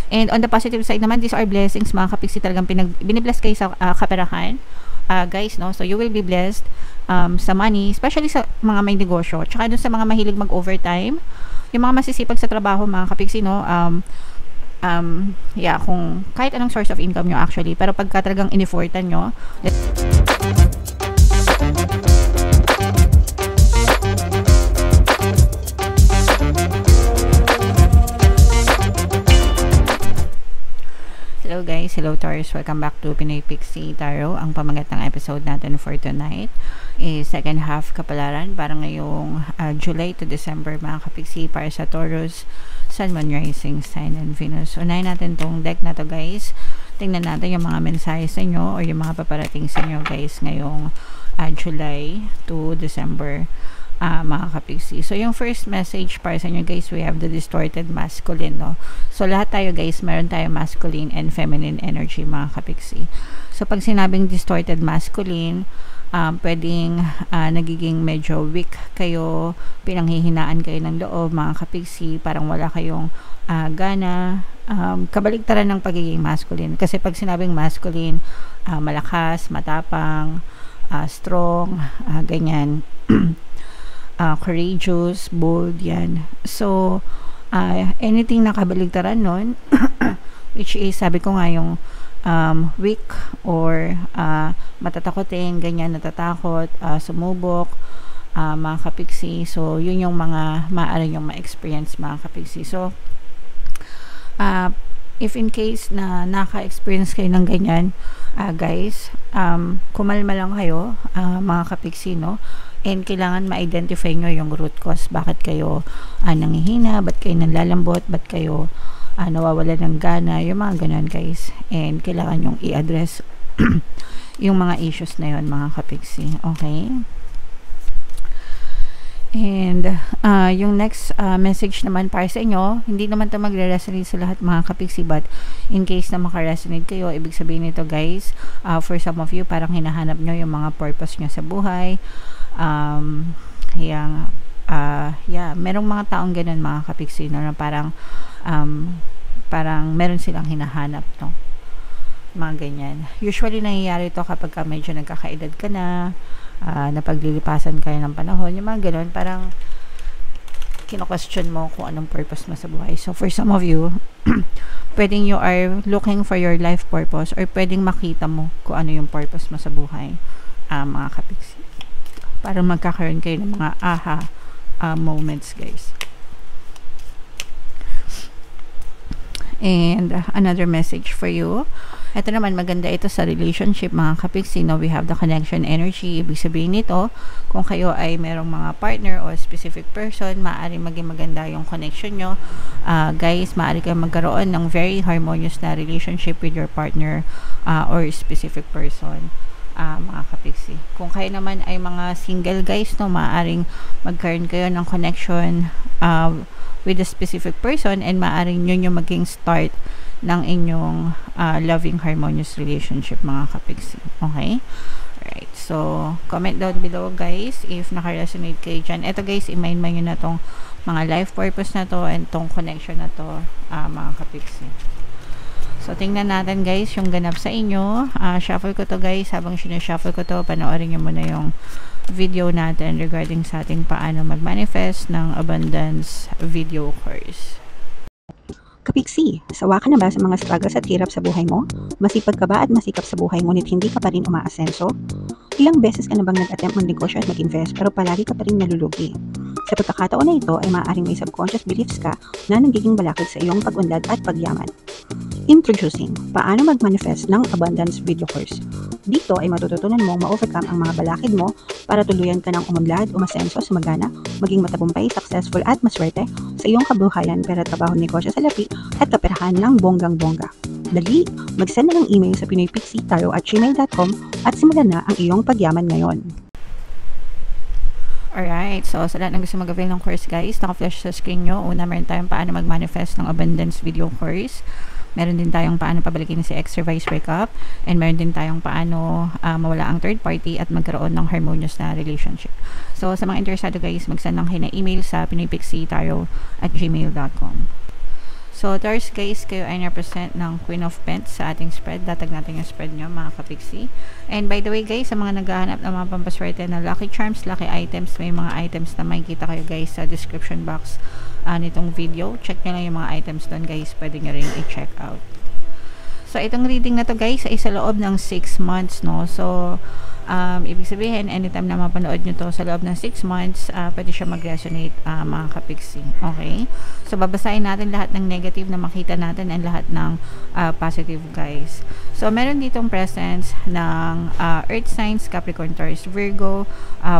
And on the positive side naman, these are blessings mga kapiksi, talagang binibless kayo sa kaperahan, guys, no? So you will be blessed sa money, especially sa mga may negosyo, tsaka dun sa mga mahilig mag-overtime, yung mga masisipag sa trabaho mga kapiksi, no? Yeah, kung kahit anong source of income nyo actually, pero pagka talagang in-effortan nyo, hello guys, hello Taurus, welcome back to Pinoy Pixie Tarot. Ang pamagat ng episode natin for tonight is second half kapalaran para ngayong July to December mga kapixie para sa Taurus, Sun, Moon, Rising, Sign, and Venus. Unahin natin tong deck na to guys. Tingnan natin yung mga mensahe sa inyo or yung mga paparating sa inyo guys ngayong July to December mga kapixie. So yung first message para sa inyo guys, we have the distorted masculine, no? So lahat tayo guys, meron tayong masculine and feminine energy mga kapixie. So pag sinabing distorted masculine, pwedeng nagiging medyo weak kayo, pinanghihinaan kayo ng loob mga kapixie, parang wala kayong gana, kabaligtaran ng pagiging masculine. Kasi pag sinabing masculine, malakas, matapang, strong, ganyan. Courageous, bold, yan. So, anything na kabaligtaran nun, which is, sabi ko nga yung weak or matatakotin, ganyan, natatakot, sumubok, mga kapixie. So, yun yung mga maaari yung ma-experience mga kapixie. So, if in case na naka-experience kayo ng ganyan, guys, kumalma lang kayo, mga kapixie, no? And kailangan ma-identify nyo yung root cause. Bakit kayo nangihina? Ba't kayo nanlalambot? Ba't kayo nawawala ng gana? Yung mga ganun guys. And kailangan yung i-address yung mga issues na yun mga kapixie. Okay? And yung next message naman para sa inyo, hindi naman ito magre-resonate sa lahat mga kapixie, but in case na makaresonate kayo, ibig sabihin nito guys, for some of you, parang hinahanap nyo yung mga purpose nyo sa buhay. Yeah, merong mga taong ganun mga kapixie, no, na parang meron silang hinahanap, no, mga ganyan. Usually nangyayari ito kapag medyo nagkakaedad ka na, napaglilipasan kayo ng panahon, yung mga ganun, parang kino-question mo kung anong purpose mo sa buhay. So for some of you, pwedeng you are looking for your life purpose, or pwedeng makita mo kung ano yung purpose mo sa buhay, mga kapixie. Para magkakaroon kayo ng mga aha moments guys. And another message for you, ito naman, maganda ito sa relationship mga kapixie, no? We have the connection energy. Ibig sabihin nito, kung kayo ay merong mga partner o specific person, maaari maging maganda yung connection nyo, guys. Maaari kayo magkaroon ng very harmonious na relationship with your partner or specific person, mga kapixie. Kung kayo naman ay mga single guys, no, maaaring magkaroon kayo ng connection with a specific person, and maaaring yun yung maging start ng inyong loving harmonious relationship mga kapixie. Okay? Alright, so comment down below guys if naka-resonate kayo dyan. Ito guys, i-mind nyo na tong mga life purpose na to and tong connection na to, mga kapixie. So, tingnan natin guys yung ganap sa inyo. Shuffle ko to guys. Habang sinushuffle ko to, panoorin nyo muna yung video natin regarding sa ating paano mag-manifest ng abundance video course. Kapixie, sawa ka na ba sa mga struggles at hirap sa buhay mo? Masipag ka ba at masikap sa buhay ngunit hindi ka pa rin umaasenso? Ilang beses ka na bang nag-attempt mag-negosyo at mag-invest pero palagi ka pa rin nalulugi? Sa pagkakataon na ito ay maaaring may subconscious beliefs ka na nagiging balakid sa iyong pag-unlad at pagyaman. Introducing, paano mag-manifest ng abundance video course. Dito ay matututunan mong ma-overcome ang mga balakid mo para tuluyan ka ng umunlad, umasenso, sumagana, maging matagumpay, successful at maswerte sa iyong kabuhayan, pera, trabaho, negosyo sa lapi at kaperahan ng bonggang-bongga. Dali, mag-send na ng email sa pinoypixie@gmail.com at simulan na ang iyong pagyaman ngayon. Alright, so sa lahat ng gusto mag-avail ng course guys, naka-flash sa screen nyo. Una, meron tayong paano mag-manifest ng abundance video course. Meron din tayong paano pabalikin si ex revised breakup. And meron din tayong paano mawala ang third party at magkaroon ng harmonious na relationship. So sa mga interesado guys, mag-send lang kayo na email sa pinoypixie@gmail.com. So, Taurus guys, kayo ay represent ng Queen of Pentacles sa ating spread. Datag natin yung spread nyo, mga kapiksi. And by the way guys, sa mga naghahanap ng mga pampaswerte na lucky charms, lucky items, may mga items na makikita kayo guys sa description box nitong video. Check nyo lang yung mga items doon guys. Pwede nyo rin i-check out. So, itong reading na to guys ay sa loob ng 6 months, no? So, ibig sabihin, anytime na mapanood nyo to sa loob ng 6 months, pwede siya mag-resonate, mga kapiksi. Okay? So, babasahin natin lahat ng negative na makita natin and lahat ng positive, guys. So, meron ditong presence ng earth signs, Capricorn, Taurus, Virgo.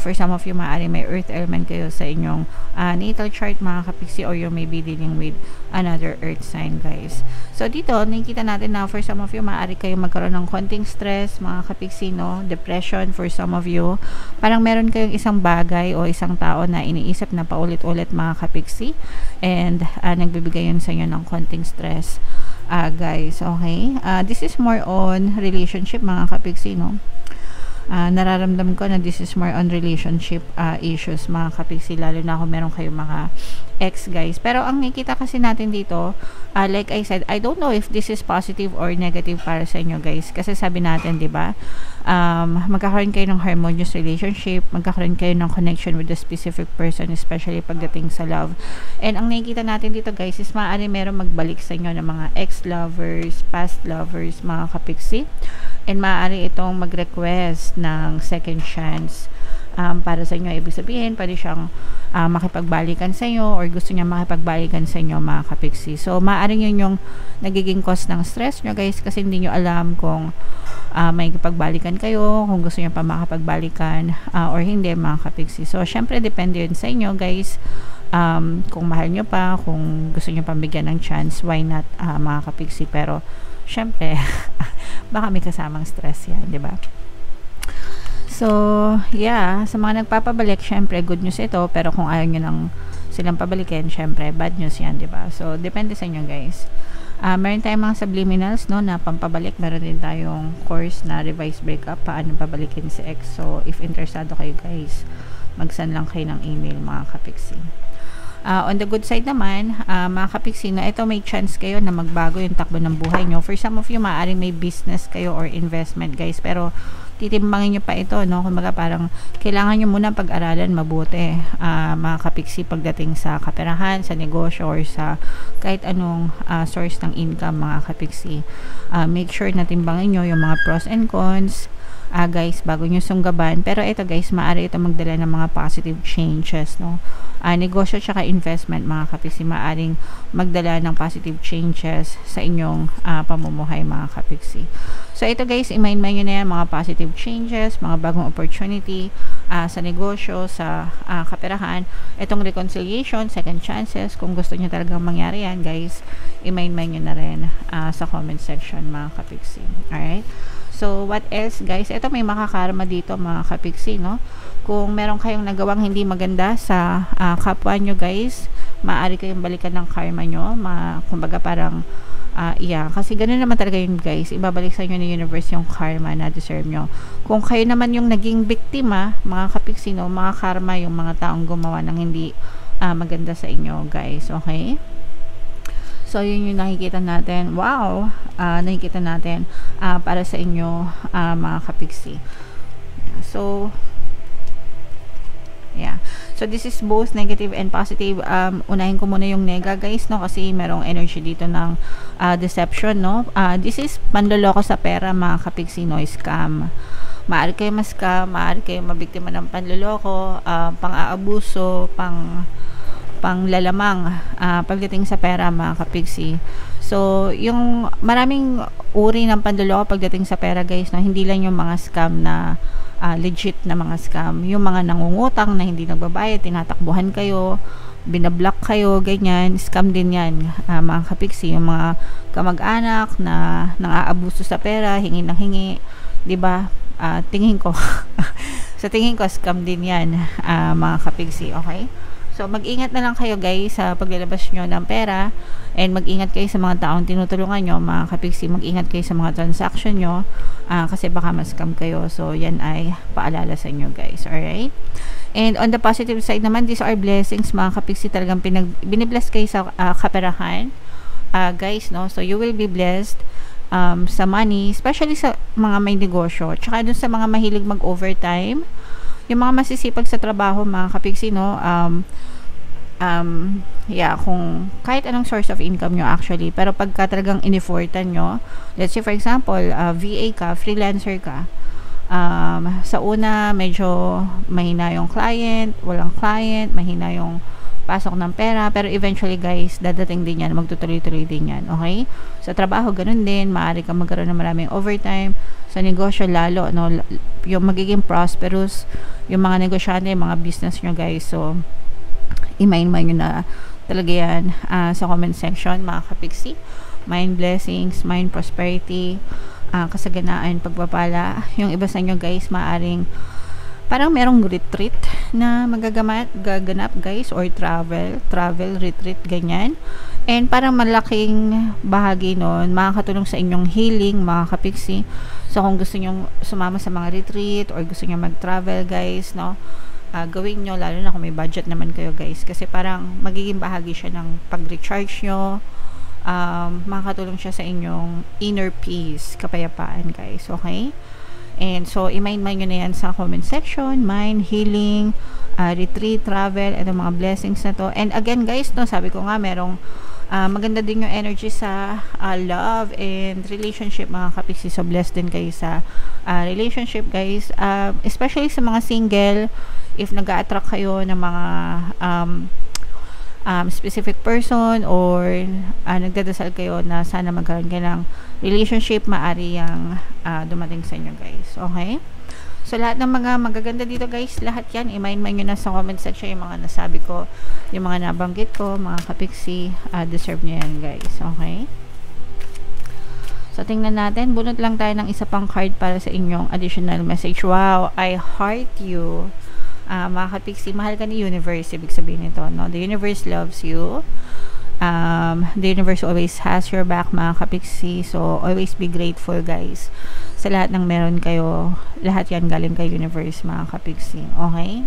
For some of you, maaari may earth element kayo sa inyong natal chart, mga kapiksi, or you may be dealing with another earth sign, guys. So, dito, nakikita natin na for some of you, maaari kayo magkaroon ng konting stress, mga kapiksi, no? Depression for some of you. Parang meron kayong isang bagay o isang tao na iniisip na paulit-ulit, mga kapiksi, and nagbibigay yun sa inyo ng konting stress, guys. Okay? This is more on relationship, mga kapiksi, no? Nararamdam ko na this is more on relationship issues, mga kapiksi, lalo na kung meron kayong mga ex, guys. Pero ang nakikita kasi natin dito, like I said, I don't know if this is positive or negative para sa inyo, guys. Kasi sabi natin, di ba, magkakaroon kayo ng harmonious relationship, magkakaroon kayo ng connection with a specific person, especially pagdating sa love. And ang nakikita natin dito, guys, is maaari meron magbalik sa inyo ng mga ex-lovers, past lovers, mga kapiksi. And maaari itong mag-request ng second chance para sa inyo. Ibig sabihin, pwede siyang makipagbalikan sa inyo or gusto niya makipagbalikan sa inyo, mga kapiksi. So, maaaring yun yung nagiging cause ng stress nyo, guys, kasi hindi nyo alam kung may kipagbalikan kayo, kung gusto nyo pa makapagbalikan or hindi, mga kapiksi. So, syempre, depende yun sa inyo, guys. Kung mahal nyo pa, kung gusto nyo pambigyan ng chance, why not, mga kapiksi. Pero, syempre, baka may kasamang stress yan, di ba? So, yeah, sa mga nagpapabalik, syempre, good news ito, pero kung ayaw nyo nang silang pabalikin, syempre, bad news yan, di ba? So, depende sa inyo, guys. Meron tayong mga subliminals, no, na pampabalik. Meron din tayong course na revised breakup, paano pabalikin si ex. So, if interesado kayo, guys, mag-send lang kayo ng email, mga kapiksi. On the good side naman, mga kapiksi, na ito may chance kayo na magbago yung takbo ng buhay nyo. For some of you, maaaring may business kayo or investment, guys, pero titimbangin nyo pa ito, no? Kumbaga parang kailangan nyo muna pag-aralan mabuti, mga kapiksi, pagdating sa kaperahan, sa negosyo, or sa kahit anong source ng income, mga kapiksi. Make sure na timbangin nyo yung mga pros and cons, guys, bago nyo sunggaban. Pero ito, guys, maaari ito magdala ng mga positive changes, no? Negosyo tsaka investment, mga kapiksi, maaring magdala ng positive changes sa inyong pamumuhay, mga kapiksi. So, ito, guys, i-mind-mind nyo na yan, mga positive changes, mga bagong opportunity sa negosyo, sa kaperahan. Itong reconciliation, second chances, kung gusto nyo talagang mangyari yan, guys, i-mind-mind nyo na rin sa comment section, mga kapiksi. Alright? So, what else, guys? Ito, may makakarma dito, mga kapiksi, no? Kung meron kayong nagawang hindi maganda sa kapwa nyo, guys, maaari kayong balikan ng karma nyo. Kumbaga parang, yeah, kasi ganun naman talaga yun, guys. Ibabalik sa inyo ng universe yung karma na deserve nyo. Kung kayo naman yung naging biktima, mga kapiksi, no, mga karma yung mga taong gumawa ng hindi maganda sa inyo, guys. Okay? So, yun yung nakikita natin. Wow! Nakikita natin para sa inyo, mga kapiksi. So, yeah. So, this is both negative and positive. Unahin ko muna yung nega, guys, no? Kasi merong energy dito ng deception, no? This is panloloko sa pera, mga kapiksi, no? Scam. Maaari kayo ma-scam, maaari kayo mabiktima ng panloloko, pang-aabuso, panglalamang pagdating sa pera, mga kapiksi. So, yung maraming uri ng panloloko pagdating sa pera, guys, no? Hindi lang yung mga scam na legit na mga scam. Yung mga nangungutang na hindi nagbabayad, tinatakbuhan kayo, binablock kayo, ganyan, scam din yan, mga kapiksi. Yung mga kamag-anak na nang-aabuso sa pera, hingi ng hingi, diba? Tingin ko sa tingin ko, scam din yan, mga kapiksi. Okay? So, mag-ingat na lang kayo, guys, sa paglalabas nyo ng pera, and mag-ingat kayo sa mga taong tinutulungan nyo, mga kapiksi. Mag-ingat kayo sa mga transaction nyo, kasi baka ma-scam kayo. So, yan ay paalala sa inyo, guys. Alright? And on the positive side naman, these are blessings, mga kapiksi. Talagang binibless kayo sa kaperahan. guys, no? So, you will be blessed sa money, especially sa mga may negosyo. Tsaka dun sa mga mahilig mag-overtime, yung mga masisipag sa trabaho, mga kapiksi, no? Yeah, kung kahit anong source of income nyo actually, pero pagka talagang in-effortan nyo, let's say for example, VA ka, freelancer ka, sa una, medyo mahina yung client, walang client, mahina yung pasok ng pera, pero eventually guys, dadating din yan, magtutuloy-tuloy din yan, okay? Sa trabaho, ganun din, maaari kang magkaroon ng maraming overtime, sa negosyo lalo, no, yung magiging prosperous, yung mga negosyante, yung mga business nyo guys, so, i-mind nyo na talaga yan sa comment section, mga kapiksi, mind blessings, mind prosperity, kasaganaan, pagpapala, yung iba sa inyo guys, maaring parang merong retreat na gaganap guys, or travel retreat, ganyan. And parang malaking bahagi nun makakatulong sa inyong healing, mga kapiksi. So kung gusto nyo sumama sa mga retreat or gusto nyo mag-travel guys, no, gawin nyo, lalo na kung may budget naman kayo guys, kasi parang magiging bahagi siya ng pag-recharge nyo. Makakatulong siya sa inyong inner peace, kapayapaan guys, okay? And so, i-mind nyo na yan sa comment section, mind, healing, retreat, travel, and mga blessings na to. And again guys, no, sabi ko nga, merong maganda din yung energy sa love and relationship, mga kapiksi. So, blessed din kayo sa relationship guys, especially sa mga single, if nag-a-attract kayo ng mga specific person, or nagdadasal kayo na sana magkaroon kayo ng relationship, maari yung dumating sa inyo guys, okay? So lahat ng mga magaganda dito guys, lahat yan i-mind nyo na sa comment section, yung mga nasabi ko, yung mga nabanggit ko, mga kapiksi, deserve nyo yan guys, okay? So tingnan natin, bunot lang tayo ng isa pang card para sa inyong additional message. Wow, I heart you. Mga kapiksi, mahal ka ni universe, ibig sabihin nito, no? The universe loves you. The universe always has your back, mga kapiksi. So always be grateful guys sa lahat ng meron kayo. Lahat yan galing kay universe, mga kapiksi, okay?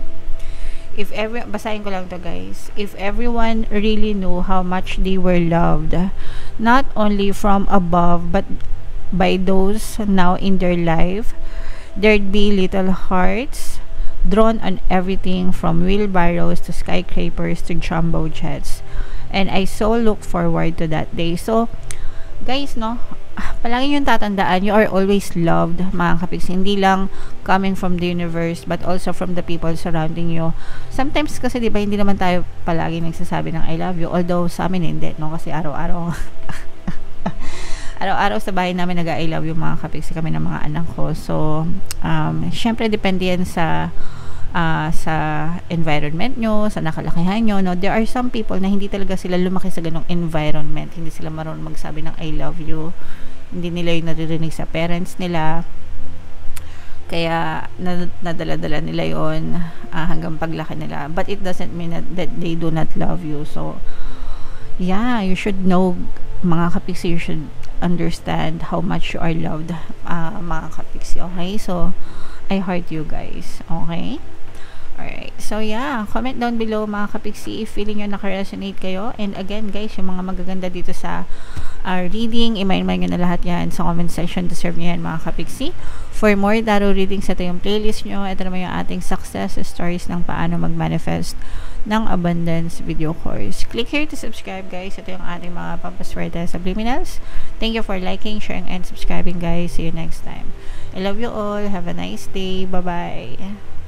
Basahin ko lang to guys. If everyone really knew how much they were loved, not only from above but by those now in their life, there'd be little hearts drawn on everything from wheelbarrows to skyscrapers to jumbo jets. And I so look forward to that day. So, guys, no, palagi yung tatandaan, you are always loved, mga kapiksi. Hindi lang coming from the universe, but also from the people surrounding you. Sometimes kasi, di ba, hindi naman tayo palagi nagsasabi ng I love you. Although, sa amin hindi, no? Kasi araw-araw, araw-araw sa bahay namin nag-I love you, mga kapiksi, kami ng mga anak ko. So, syempre, depende yan sa environment nyo, sa nakalakihan nyo, no? There are some people na hindi talaga sila lumaki sa ganong environment, hindi sila marunong magsabi ng I love you, hindi nila yung naririnig sa parents nila, kaya nadala-dala nila yon hanggang paglaki nila, but it doesn't mean that they do not love you. So yeah, you should know, mga kapiksi, you should understand how much you are loved, mga kapiksi, okay? So I heart you guys, okay? Alright, so yeah, comment down below, mga kapiksi, if feeling nyo naka-resonate kayo. And again guys, yung mga magaganda dito sa reading, i-mind nyo na lahat yan sa comment section, deserve nyo yan, mga kapiksi. For more tarot readings, ito yung playlist nyo. Ito naman yung ating success stories ng paano mag-manifest ng abundance video course. Click here to subscribe guys. Ito yung ating mga pampaswerte subliminals. Thank you for liking, sharing, and subscribing guys. See you next time. I love you all. Have a nice day. Bye-bye.